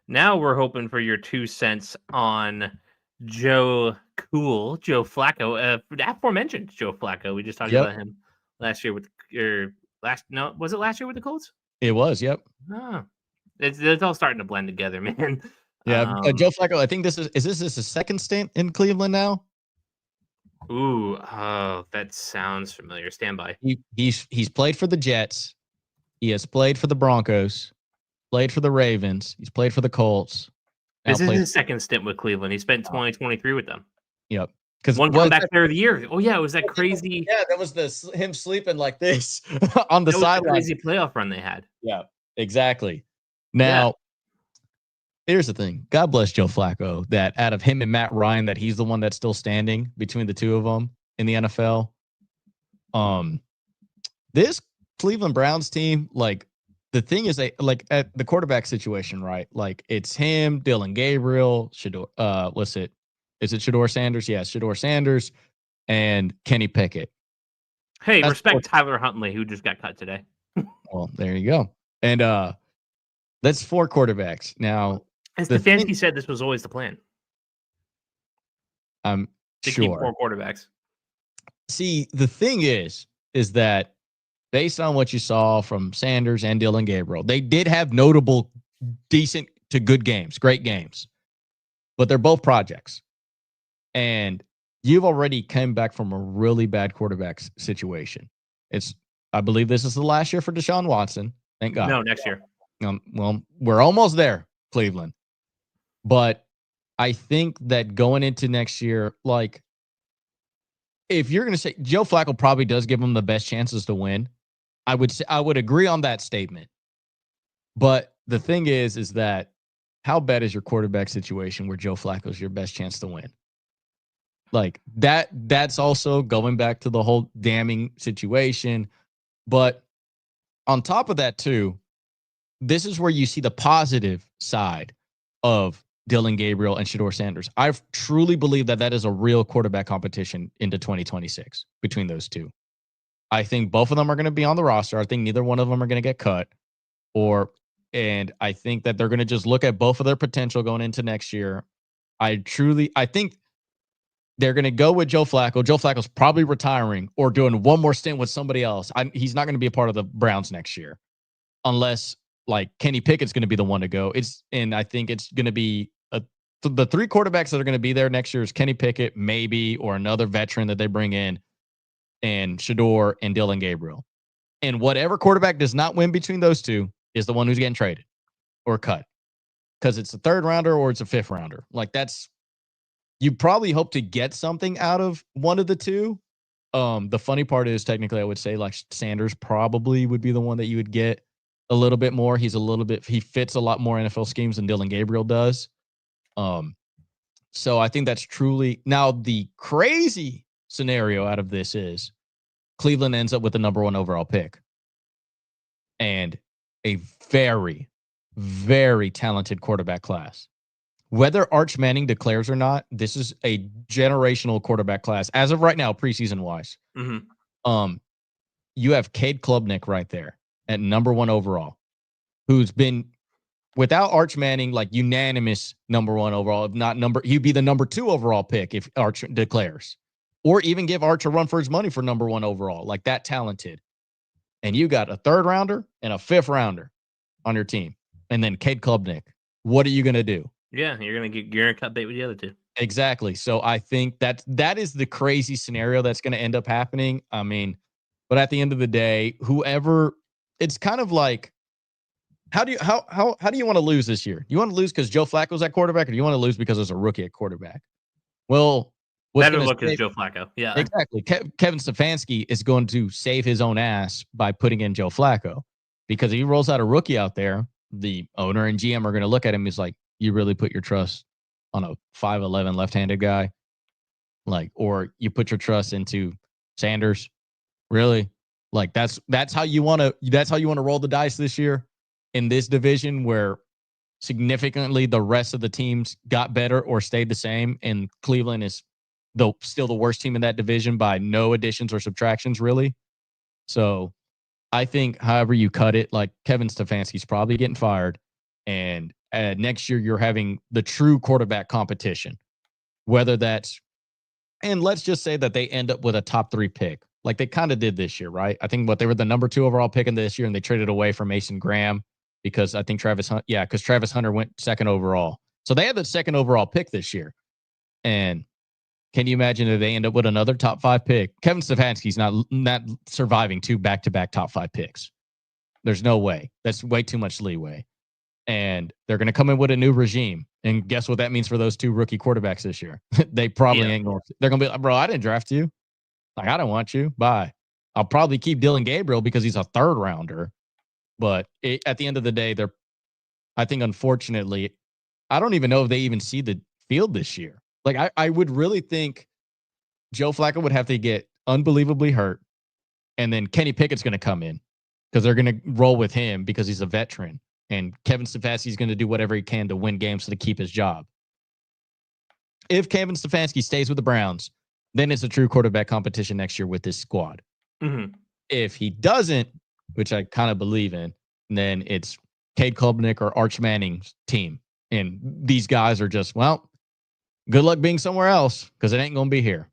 Now we're hoping for your 2 cents on Joe Flacco, aforementioned Joe Flacco. We just talked Yep, about him last year with was it last year with the Colts? it was. Yep. Oh, it's all starting to blend together, man. Yeah, Joe Flacco. I think this is this his second stint in Cleveland now? That sounds familiar. Stand by. He's played for the Jets. He has played for the Broncos. Played for the Ravens. He's played for the Colts. This is his second stint with Cleveland. He spent 2023 with them. Yep. Because one comeback player of the year. Oh yeah, it was that crazy. Yeah, that was him sleeping like this on the sideline. Crazy playoff run they had. Yeah, exactly. Now, here's the thing. God bless Joe Flacco. That out of him and Matt Ryan, that he's the one that's still standing between the two of them in the NFL. This Cleveland Browns team, like the thing is, like at the quarterback situation, right? Like it's him, Dylan Gabriel, Shador. Is it Shador Sanders? Yeah, Shador Sanders and Kenny Pickett. Hey, respect Tyler Huntley, who just got cut today. Well, there you go. And that's 4 quarterbacks. Now, as Stefanski said, this was always the plan. I'm to sure. keep 4 quarterbacks. See, the thing is that based on what you saw from Sanders and Dylan Gabriel, they did have notable, decent to good games, great games, but they're both projects. And you've already come back from a really bad quarterback situation. I believe this is the last year for Deshaun Watson. Thank God. No, next year. Well, we're almost there, Cleveland. But I think that going into next year, like, if you're going to say Joe Flacco probably does give them the best chances to win, I would agree on that statement. But the thing is that how bad is your quarterback situation where Joe Flacco is your best chance to win? Like that's also going back to the whole damning situation. But on top of that too, this is where you see the positive side of Dylan Gabriel and Shador Sanders. I truly believe that is a real quarterback competition into 2026 between those two. I think both of them are going to be on the roster. I think neither one of them are going to get cut. And I think that they're going to just look at both of their potential going into next year. I think they're going to go with Joe Flacco. Joe Flacco's probably retiring or doing one more stint with somebody else. He's not going to be a part of the Browns next year unless like Kenny Pickett's going to be the one to go. And I think it's going to be the 3 quarterbacks that are going to be there next year is Kenny Pickett, maybe, or another veteran that they bring in, and Shador and Dylan Gabriel. And whatever quarterback does not win between those two is the one who's getting traded or cut because it's a 3rd rounder or it's a 5th rounder. Like you probably hope to get something out of one of the two. The funny part is technically I would say like Sanders probably would be the one that you would get a little bit more. He fits a lot more NFL schemes than Dylan Gabriel does. So I think that's truly now the crazy scenario out of this is Cleveland ends up with the number 1 overall pick and a very, very talented quarterback class. Whether Arch Manning declares or not, this is a generational quarterback class as of right now, preseason wise. Mm-hmm. You have Cade Klubnik right there at number 1 overall, who's been without Arch Manning, like unanimous number 1 overall. If not he'd be the number 2 overall pick if Arch declares, or even give Arch a run for his money for number 1 overall, like that talented. And you got a 3rd rounder and a 5th rounder on your team, and then Cade Klubnik. What are you going to do? Yeah, you're gonna cut bait with the other 2. Exactly. So I think that is the crazy scenario that's going to end up happening. I mean, but at the end of the day, it's kind of like, how do you want to lose this year? You want to lose because Joe Flacco's at quarterback, or do you want to lose because there's a rookie at quarterback? Well, better look is Joe Flacco. Yeah, exactly. Kevin Stefanski is going to save his own ass by putting in Joe Flacco, because if he rolls out a rookie out there, the owner and GM are going to look at him as like, you really put your trust on a 5'11" left-handed guy, like, or you put your trust into Sanders, really? Like that's how you want to roll the dice this year in this division where significantly the rest of the teams got better or stayed the same, and Cleveland is still the worst team in that division by no additions or subtractions, really. So I think however you cut it, like Kevin Stefanski's probably getting fired. And next year, you're having the true quarterback competition, whether that's, and let's just say that they end up with a top 3 pick, like they kind of did this year, right? I think they were the number 2 overall pick in this year, and they traded away from Mason Graham because I think Travis Hunter went 2nd overall. So they had the 2nd overall pick this year. And can you imagine if they end up with another top 5 pick? Kevin Stefanski's not surviving 2 back-to-back top 5 picks. There's no way. That's way too much leeway. And they're going to come in with a new regime. And guess what that means for those 2 rookie quarterbacks this year? They probably ain't going to. They're going to be like, bro, I didn't draft you. Like, I don't want you. Bye. I'll probably keep Dylan Gabriel because he's a 3rd rounder. But at the end of the day, I think, unfortunately, I don't even know if they even see the field this year. Like, I would really think Joe Flacco would have to get unbelievably hurt. And then Kenny Pickett's going to come in because they're going to roll with him because he's a veteran. And Kevin Stefanski's going to do whatever he can to win games to keep his job. If Kevin Stefanski stays with the Browns, then it's a true quarterback competition next year with this squad. Mm-hmm. If he doesn't, which I kind of believe in, then it's Cade Klubnik or Arch Manning's team. And these guys are just, well, good luck being somewhere else because it ain't going to be here.